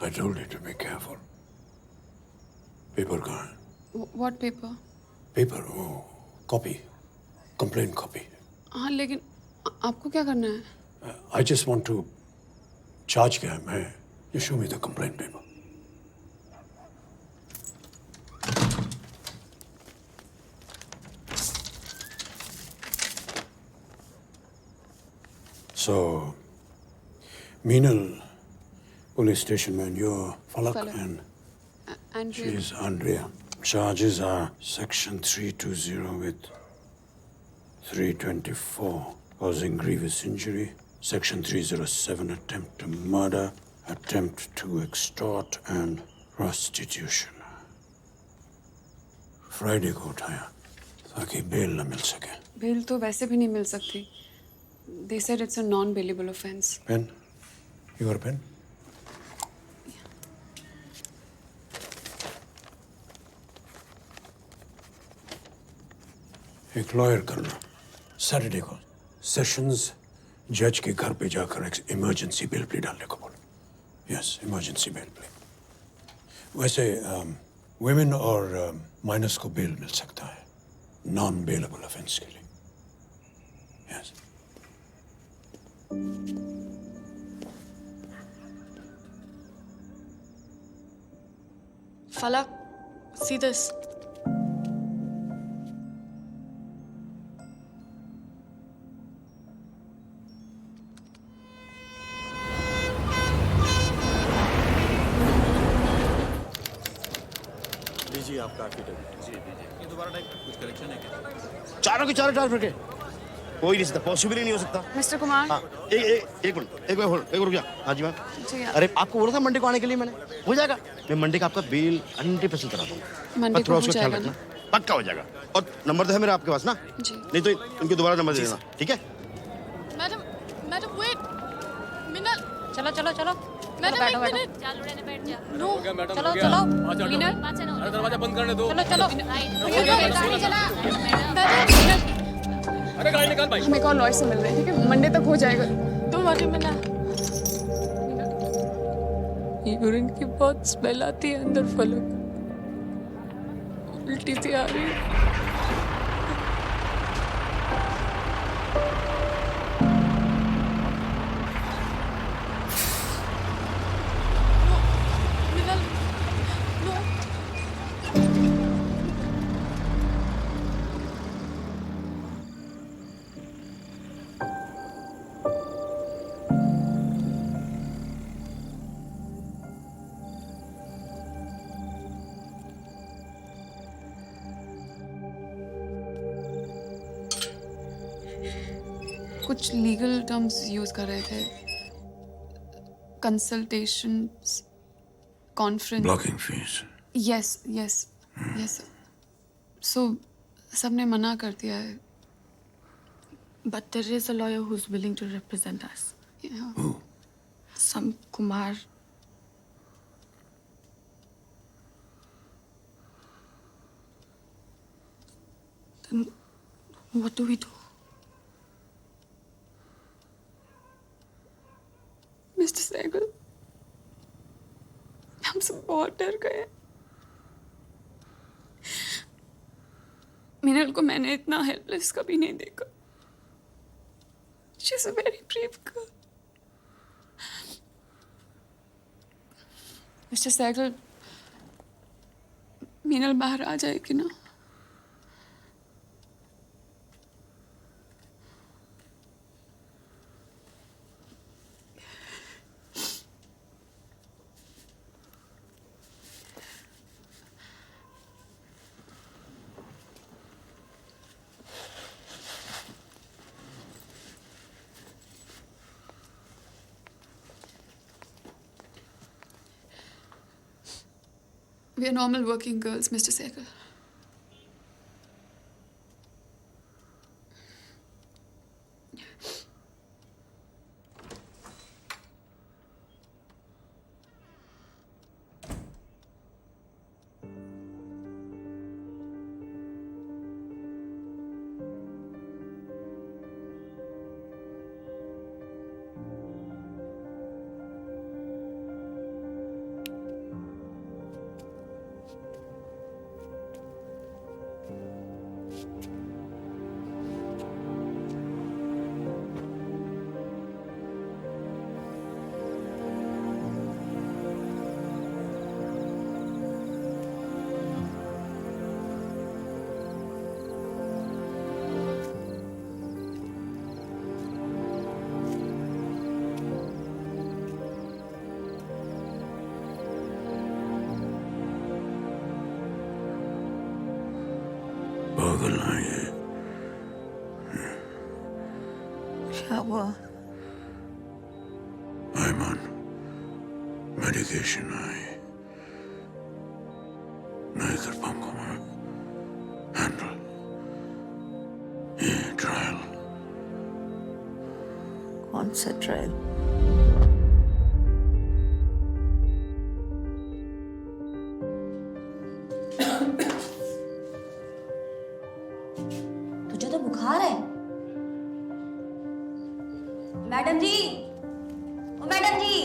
I told you to be careful. Paper कहाँ है? What paper? Paper, oh, copy. Complaint copy. हाँ लेकिन आपको क्या करना है? I just want to charge क्या है मैं? You show me the complaint paper. So, Meenal, police station man, you're Falak, Falak. and Andrea. she's Andrea. Charges are section 320 with 324, causing grievous injury. Section 307, attempt to murder, attempt to extort, and prostitution. Friday को उठाया ताकि bell न मिल सके. Bell तो वैसे भी नहीं मिल सकती. They said it's a non-bailable offense. Pen? You got a pen? एक लॉयर करना सैटरडे को सेशंस जज के घर पे जाकर एक इमरजेंसी बेल प्ली डालने को बोलो. Yes, emergency bell plea. वैसे वुमेन और माइनस को बेल मिल सकता है नॉन बेलेबल ऑफेंस के लिए. यस. Falak, see this. लीजिए आपका एफिडेविट. जी दीजिए. ये दोबारा टाइप कुछ करेक्शन है क्या? चारों के चारों ट्रांसफर के कोई नहीं सकता, पॉसिबल ही नहीं हो सकता. मिस्टर कुमार. हाँ, एक मिनट, एक मिनट रुक जा. हाँ जी मैम. जी अरे आपको बोला था मंडे को आने के लिए, मैंने हो जाएगा. मैं मंडे का आपका बिल 100% करा दूंगा. मंडे को हो जाएगा ना? पक्का हो जाएगा. और नंबर तो है मेरा आपके पास ना? जी. नहीं तो इनके दोबारा नंबर दे देना, ठीक है? Madam wait. मिनल. चलो चलो चलो. मैडम एक मिनट. चालू रहने बैठ जा. नो. चलो चलो. मीनल, चलो दरवाजा बंद करने दो. चलो. गाड़ी चला. अरे गाड़ी निकाल भाई. हम एक और लॉयर से मिल रहे हैं, ठीक है? मंडे तक हो जाएगा. तुम आगे मिना. यूरिन की बहुत स्मेल आती है अंदर फलक. उल्टी सी आ रही है. मिनल. नो. कुछ लीगल टर्म्स यूज कर रहे थे. Consultation, conference. Blocking fees. Yes. So सबने मना कर दिया है. But there is a lawyer who's willing to represent us. Yeah. Who? Some Kumar. Then what do we do? Mister Sehgal, हम सब बहुत डर गए. मीनल को मैंने इतना हेल्पलेस कभी नहीं देखा. She's a very brave girl. Mister Sehgal, Meenal बाहर आ जाएगी ना? We are normal working girls, Mr. Sehgal. पागल ना ये। क्या हुआ? I'm on medication. नहीं कर पाऊंगा मैं हैंडल ये ट्रायल। कौन सा ट्रायल? तुझे तो बुखार है। मैडम जी, ओ मैडम जी।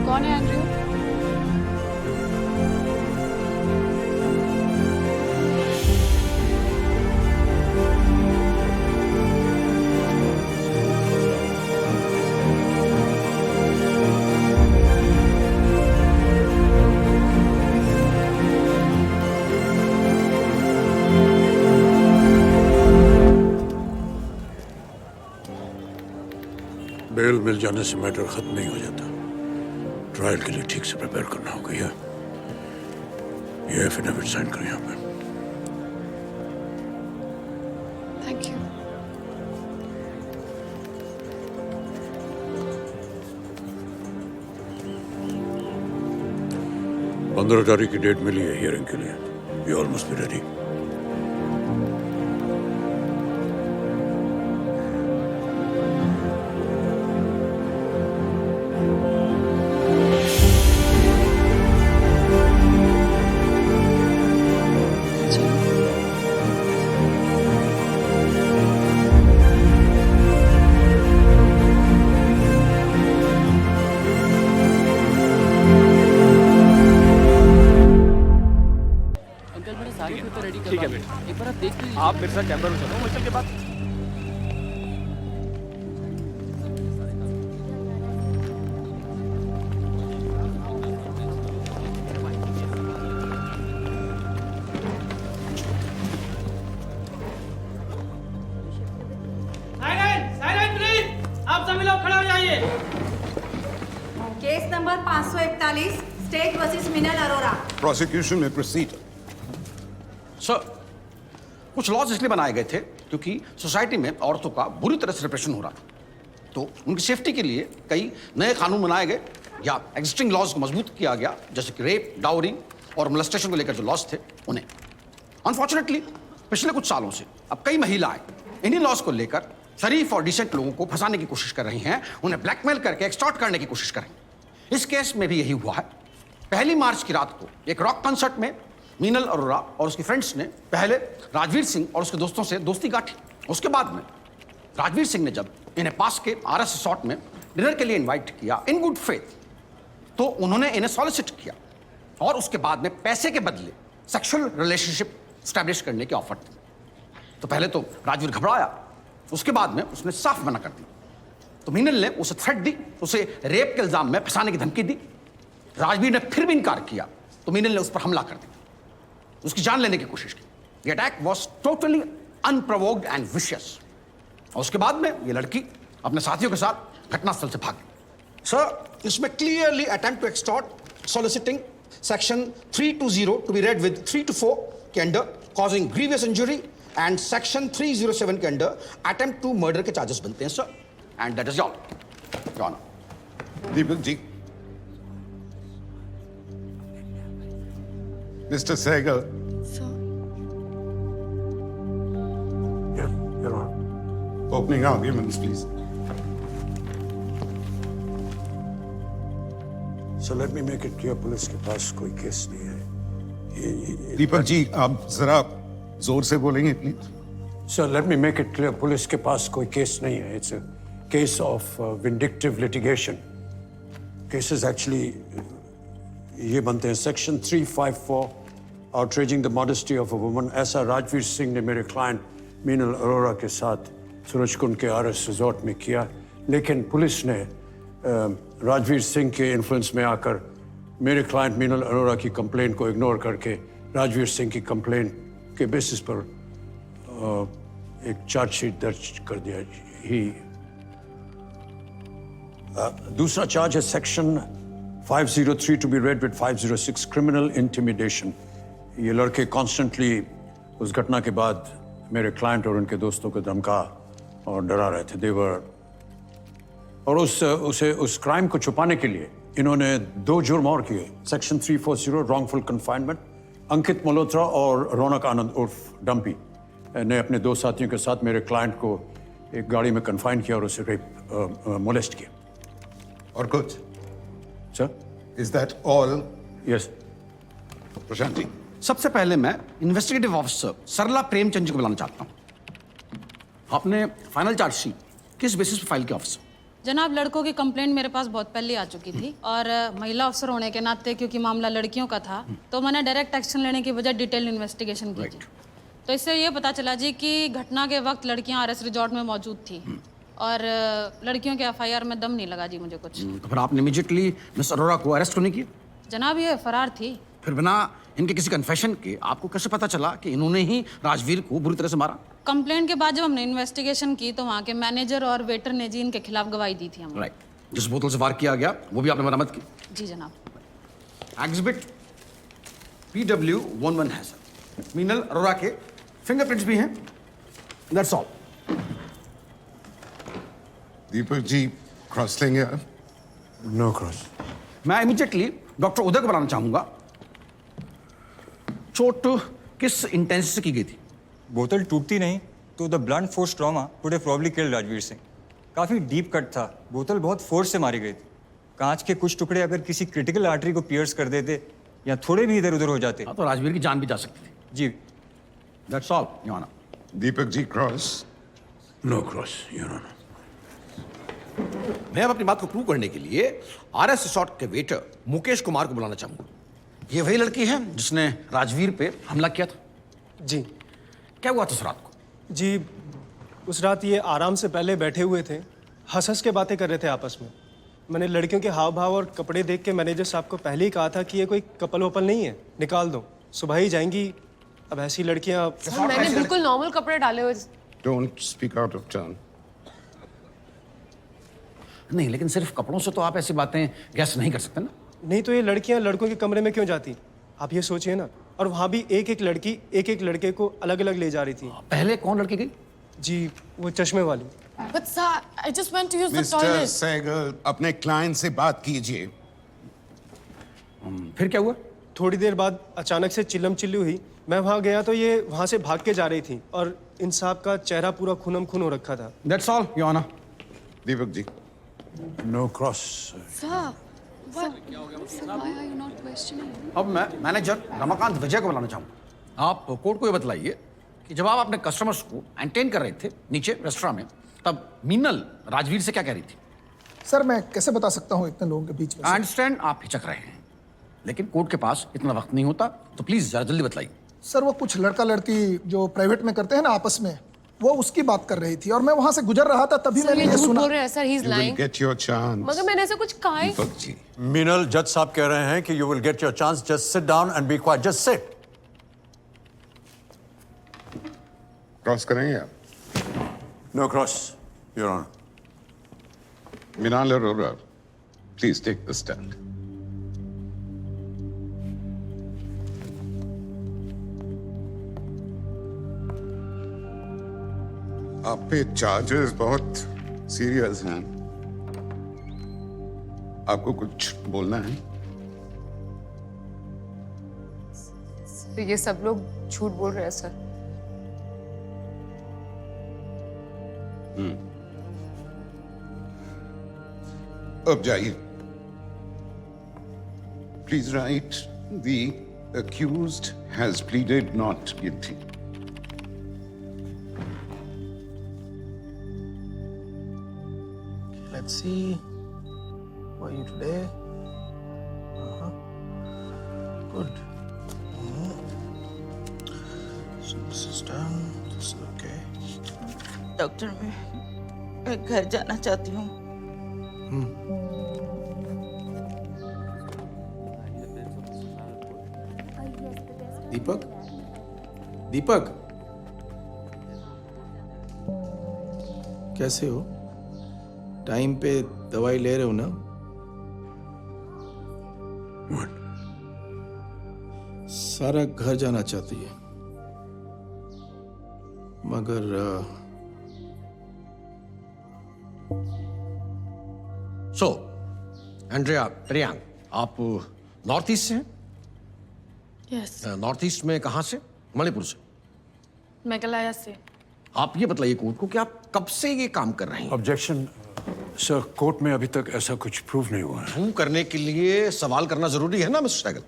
कौन है एंड्रयू? बेल मिल जाने से मैटर खत्म नहीं हो जाता। ट्रायल के लिए ठीक से प्रिपेयर करना होगा। ये एफिडेविट साइन करें यहाँ पे। Thank you. पंद्रह तारीख की डेट मिली है हियरिंग के लिए। You almost be ready. Uncle मेरे सारे पेपर रेडी ठीक है करवा बेटा। एक बार आप देख लीजिए। आप मेरे साथ चैम्बर में चलो, मुश्किल के बाद। आप सभी लोग खड़े हो जाइए। केस नंबर 541 स्टेट वर्सेस मिनल Arora. Prosecution may proceed. Sir, कुछ लॉज इसलिए बनाए गए थे क्योंकि सोसाइटी में औरतों का बुरी तरह से रिप्रेशन हो रहा था। तो उनकी सेफ्टी के लिए कई नए कानून बनाए गए या एग्जिस्टिंग लॉज को मजबूत किया गया, जैसे कि रेप, डाउरी और मोलेस्टेशन को लेकर जो लॉज थे उन्हें। अनफॉर्चुनेटली पिछले कुछ सालों से अब कई महिलाएं इन्हीं लॉज को लेकर शरीफ और डिसेंट लोगों को फंसाने की कोशिश कर रही हैं, उन्हें ब्लैकमेल करके एक्सटॉर्ट करने की कोशिश कर रही हैं। इस केस में भी यही हुआ है। 1 मार्च की रात को एक रॉक कंसर्ट में मीनल अरोरा और उसकी फ्रेंड्स ने पहले राजवीर सिंह और उसके दोस्तों से दोस्ती गांठी। उसके बाद में राजवीर सिंह ने जब इन्हें पास के RS रिसॉर्ट में डिनर के लिए इनवाइट किया इन गुड फेथ, तो उन्होंने इन्हें सॉलिसिट किया और उसके बाद में पैसे के बदले सेक्सुअल रिलेशनशिप स्टैब्लिश करने की ऑफर दी। तो पहले तो राजवीर घबराया, उसके बाद में उसने साफ मना कर दी। तो मीनल ने उसे थ्रेट दी, उसे रेप के इल्जाम में फंसाने की धमकी दी। राजवीर ने फिर भी इनकार किया तो मीनल ने उस पर हमला कर दिया, उसकी जान लेने की कोशिश की। ये attack was totally unprovoked and vicious. और उसके बाद में ये लड़की अपने साथियों के साथ घटनास्थल से भाग गई। सर, इसमें clearly attempt to extort soliciting section 320 to be read with 3 to 4 के under causing grievous injury and section 307 के अंडर अटेम्प्ट टू मर्डर के चार्जेस बनते हैं sir. And that is all your honour. Deepak ji, Mr. Sehgal, Sir, Yeah, Your Honor. opening arguments, please. So let me make it clear, police के पास कोई case नहीं है। दीपक जी, आप जरा जोर से बोलेंगे please. Sir, let me make it clear, police के पास कोई केस नहीं है। It's a case of vindictive litigation. Cases actually ये बनते हैं section 354 outraging the modesty of a woman. ऐसा राजवीर सिंह ने मेरे क्लाइंट मीनल अरोरा के साथ सूरजकुंड के आरएस रिजॉर्ट में किया, लेकिन पुलिस ने राजवीर सिंह के इन्फ्लुएंस में आकर मेरे क्लाइंट मीनल अरोरा की कंप्लेंट को इग्नोर करके राजवीर सिंह की कंप्लेंट के बेसिस पर एक चार्जशीट दर्ज कर दिया। ही दूसरा चार्ज है section 503 to be read with 506 criminal intimidation. ये लड़के कॉन्स्टेंटली उस घटना के बाद मेरे क्लाइंट और उनके दोस्तों को धमका और डरा रहे थे। देवर और उस क्राइम को छुपाने के लिए इन्होंने 2 जुर्म और किए। Section 340 wrongful confinement. Ankit Malhotra और रौनक आनंद उर्फ डंपी ने अपने 2 साथियों के साथ मेरे क्लाइंट को एक गाड़ी में कन्फाइन किया और उसे रेप मोलेस्ट किया। और कुछ? Sir? Is that all? Yes. Prashant ji, सबसे पहले मैं इन्वेस्टिगेटिव ऑफिसर सरला प्रेमचंद जी को बुलाना चाहता हूं। आपने फाइनल चार्जशीट किस बेसिस पे फाइल किया ऑफिसर? जनाब, लड़कों की कंप्लेंट मेरे पास बहुत पहले आ चुकी थी और महिला अफसर होने के नाते क्योंकि मामला लड़कियों का था तो मैंने डायरेक्ट एक्शन लेने की वजह डिटेल इन्वेस्टिगेशन की थी। तो इससे ये पता चला जी कि घटना के वक्त लड़कियां आरएस रिजॉर्ट में मौजूद थी और लड़कियों के एफआईआर में दम नहीं लगा जी मुझे कुछ। तो फिर आपने इमीडिएटली मिस अरोरा को अरेस्ट क्यों नहीं किया? जनाब, ये फरार थी। फिर बिना इनके किसी कन्फेशन के आपको कैसे पता चला कि इन्होंने ही राजवीर को बुरी तरह से मारा? कंप्लेंट के बाद जब हमने इन्वेस्टिगेशन की तो वहाँ के मैनेजर और वेटर ने जी इनके खिलाफ गवाही दी थी हमने। राइट। जिस बोतल से वार किया गया वो भी आपने बरामद की? जी जनाब। एग्जिबिट PW11 है सर। मीनल अरोरा के फिंगरप्रिंट्स भी हैं। That's all. Deepak ji cross लेंगे आप? No cross. मैं इमीडिएटली डॉक्टर उदय को बुलाना चाहूंगा। चोट किस इंटेंसिटी से की गई थी? बोतल टूटती नहीं तो the blunt force trauma would have probably killed Rajveer Singh. काफ़ी डीप कट था, बोतल बहुत फोर्स से मारी गई थी। कांच के कुछ टुकड़े अगर किसी क्रिटिकल आर्टरी को पियर्स कर देते या थोड़े भी इधर उधर हो जाते तो राजवीर की जान भी जा सकती थी। जी। That's all your honour. Deepak ji cross? No cross your honour. मैं अब अपनी बात को प्रूव करने के लिए आरएस रिसॉर्ट के वेटर मुकेश कुमार को बुलाना चाहूंगा। ये वही लड़की है जिसने राजवीर पे हमला किया था? जी। क्या हुआ था उस रात को? जी, उस रात ये आराम से पहले बैठे हुए थे, हंस हंस के बातें कर रहे थे आपस में। मैंने लड़कियों के हाव भाव और कपड़े देख के मैनेजर साहब को पहले ही कहा था कि ये कोई कपल वपल नहीं है, निकाल दो, सुबह ही जाएंगी। अब ऐसी लड़कियां। मैंने बिल्कुल नॉर्मल कपड़े डाले हुए। Don't speak out of turn. नहीं, लेकिन सिर्फ कपड़ों से तो आप ऐसी बातें गैस नहीं कर सकते ना। नहीं तो ये लड़कियां लड़कों के कमरे में क्यों जाती, आप ये सोचिए ना। और वहाँ भी एक एक लड़की एक एक लड़के को अलग अलग ले जा रही थी। पहले कौन लड़की गई? जी, वो चश्मे वाली। But sir, I just went to use the Mr. toilet. Sehgal, अपने क्लाइंट से बात कीजिए। फिर क्या हुआ? थोड़ी देर बाद अचानक से चिल्लम चिल्ली हुई। मैं वहाँ गया तो ये वहाँ से भाग के जा रही थी और इन साहब का चेहरा पूरा खूनम खून हो रखा था। That's all, Your Honor. Deepak ji. No cross. Sir, why are you not questioning? अब मैं मैनेजर रमाकांत विजय को बुलाना चाहूंगा। आप कोर्ट को ये बताइए कि जब आप अपने कस्टमर्स को एंटरटेन कर रहे थे नीचे रेस्टोरेंट में, तब मीनल राजवीर से क्या कह रही थी? सर, मैं कैसे बता सकता हूँ इतने लोगों के बीच में? आई अंडरस्टैंड आप हिचक रहे हैं, लेकिन कोर्ट के पास इतना वक्त नहीं होता, तो प्लीज जरा जल्दी बताइए। सर, वो कुछ लड़का लड़की जो प्राइवेट में करते हैं ना आपस में, वो उसकी बात कर रही थी और मैं वहां से गुजर रहा था, तभी मैंने ये सुना। बोल रहे हैं sir, he is lying. Get your chance. मगर मैंने ऐसे कुछ कहा ही। दीपक जी। मीनल, जज साहब कह रहे हैं कि you will get your chance, just sit down and be quiet, just sit. Cross करेंगे आप? No cross your honour. Minal Arora, please take the stand. आप पे चार्जेस बहुत सीरियस हैं। आपको कुछ बोलना है? तो ये सब लोग झूठ बोल रहे हैं सर। अब जाइए। Please write, the accused has pleaded not guilty. Let's see. How are you today? Good. Doctor मैं घर जाना चाहती हूँ। दीपक दीपक कैसे हो? टाइम पे दवाई ले रहे हो ना? सारा घर जाना चाहती है मगर सो एंड्रिया प्रियांक, आप नॉर्थ ईस्ट से हैं? यस, नॉर्थ ईस्ट में कहाँ से? मणिपुर से। मेघालय से। आप ये बताइए कोर्ट को कि आप कब से ये काम कर रहे हैं? ऑब्जेक्शन सर, कोर्ट में अभी तक ऐसा कुछ प्रूव नहीं हुआ है। प्रूव करने के लिए सवाल करना जरूरी है ना mister Sehgal?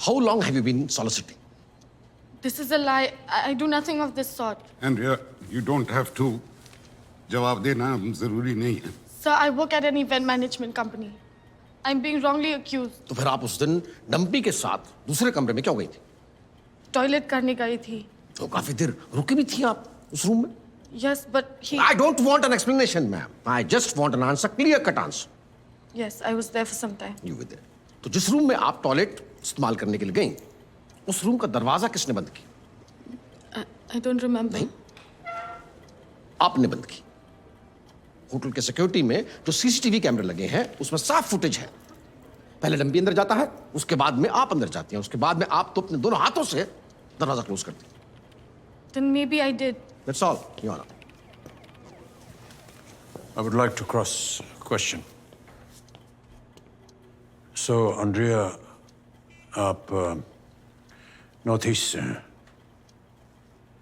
How long have you been soliciting? This is a lie. I do nothing of this sort. Andrea, you don't have to. जवाब देना जरूरी नहीं है। Sir, I work at an event management company. I'm being wrongly accused. तो फिर आप उस दिन डंपी के साथ दूसरे कमरे में क्यों गई थी? टॉयलेट करने गई थी। तो काफी देर रुकी भी थी आप उस रूम में? Yes, but he. I don't want an explanation, ma'am. I just want an answer, clear-cut answer. Yes, I was there for some time. You were there. तो जिस रूम में आप टॉयलेट इस्तेमाल करने के लिए गई, उस रूम का दरवाजा किसने बंद किया? I don't remember. नहीं, आपने बंद की। होटल के सिक्योरिटी में जो सीसीटीवी कैमरे लगे हैं उसमें साफ फुटेज है। पहले डंपी अंदर जाता है, उसके बाद में आप अंदर जाती हैं, उसके बाद में आप तो अपने दोनों हाथों से दरवाजा क्लोज करती हैं। Then maybe I did. That's all, Your Honor. I would like to cross question. So, Andrea, आप नॉर्थ ईस्ट से हैं,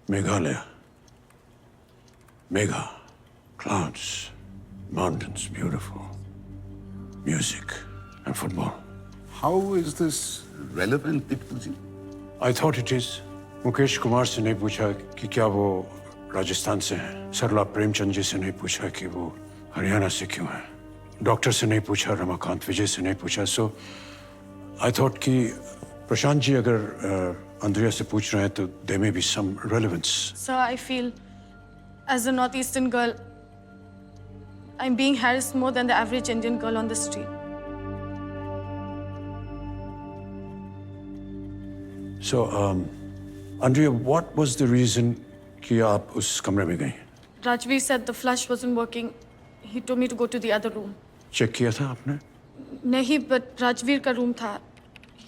Meghalaya, Megha, clouds, mountains, beautiful, music and football. How is this relevant, Dipal ji? I thought it is. Mukesh Kumar से नहीं पूछा कि क्या वो राजस्थान से हैं। सरला प्रेमचंद जी से नहीं पूछा कि वो हरियाणा से क्यों हैं। डॉक्टर से नहीं पूछा, रमाकांत विजय से नहीं पूछा। सो आई थॉट कि प्रशांत जी अगर अंद्रिया से पूछ रहे हैं तो they may be some relevance. Sir, I feel as a northeastern girl, I'm being harassed more than the average Indian girl on the street. So, Andrea, what was the reason कि आप उस कमरे में गई? Rajveer said the flush wasn't working. He told me to go to the other room. Check किया था आपने? नहीं, but Rajveer का room था.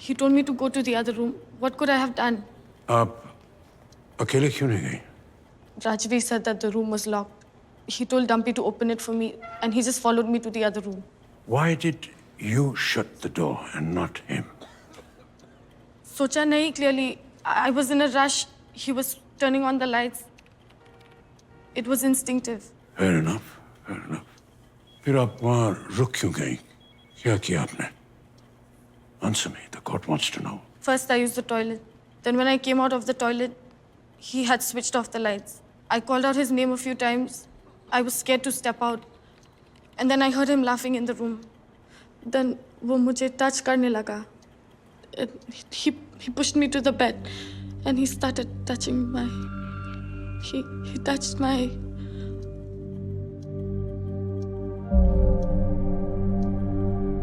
He told me to go to the other room. What could I have done? आप अकेले क्यों नहीं गई? Rajveer said that the room was locked. He told Dumpy to open it for me, and he just followed me to the other room. Why did you shut the door and not him? सोचा नहीं clearly. I was in a rush. He was turning on the lights. It was instinctive. Fair enough, fair enough. फिर आप वहाँ रुक क्यों गई? क्या किया आपने? Answer me. The court wants to know. First, I used the toilet. Then, when I came out of the toilet, he had switched off the lights. I called out his name a few times. I was scared to step out. And then I heard him laughing in the room. Then, वो मुझे touch करने लगा. He pushed me to the bed, and he started touching my. He touched my